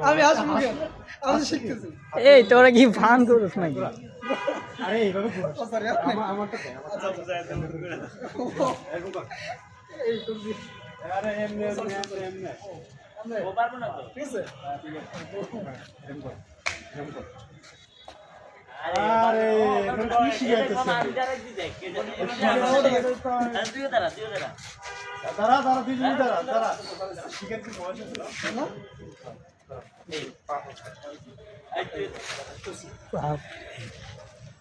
আমি আসবো আমি শিখতেছি। এই তোরা কি ফান করিস নাকি? আরে এইভাবে সরি আমারটা এই করবি। আরে এমনি ও পারবো না তো। ঠিক আছে এম কর। আরে কি শিখাইতেছ? আমি ডাইরেক্ট দি দেখ কে জানে। আরে তুই দাঁড়া দাঁড়া দুইজন দাঁড়া শিখাইতে বয়স আছে না? এই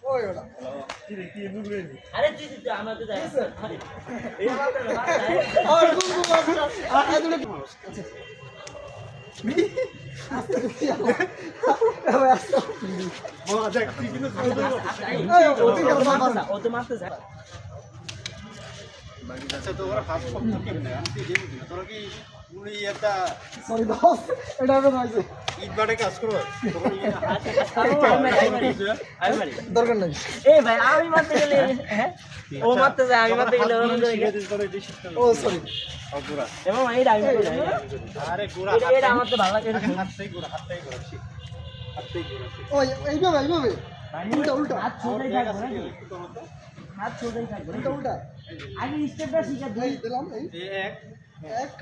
ওই ওটা কি বুঝলি? আরে তুই আমাদের দেখ এই আমাদের আর কোন বাচ্চা আদুলে আচ্ছা তো ওরা ফার্স্ট শব্দ কেমনে আমি তো জানি না তোরা কি পুরো এটা সরি বস এটা হবে না যে ইটবারে কাজ করো দরকার নাই এই ভাই আমি মারতে গেলে হ্যাঁ ও মারতে যায় আমি মারতে গেলে ও সরি ও গুড়া এবং এই আমি করি আরে গুড়া এটা আমার তো ভালো লাগে হাতটাই গুড়া ও এইভাবে উল্টা হাত ছোটাই থাকবে নাকি হাত ছোটাই থাকবে উল্টা আগে স্টেপটা শিখা দিই দিলাম এই এক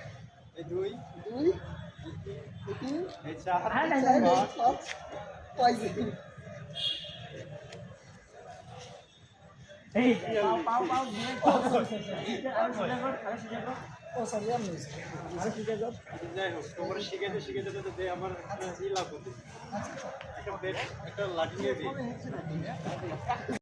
এই দুই এই তিন এই চার পাঁচ পাইছি এই পাও ও সরি আমি আর শিখে যাও যাই হোক তোমরা শিখাইতে তো আমার ই লাভ হতো একটা লাঠি নিয়ে দিই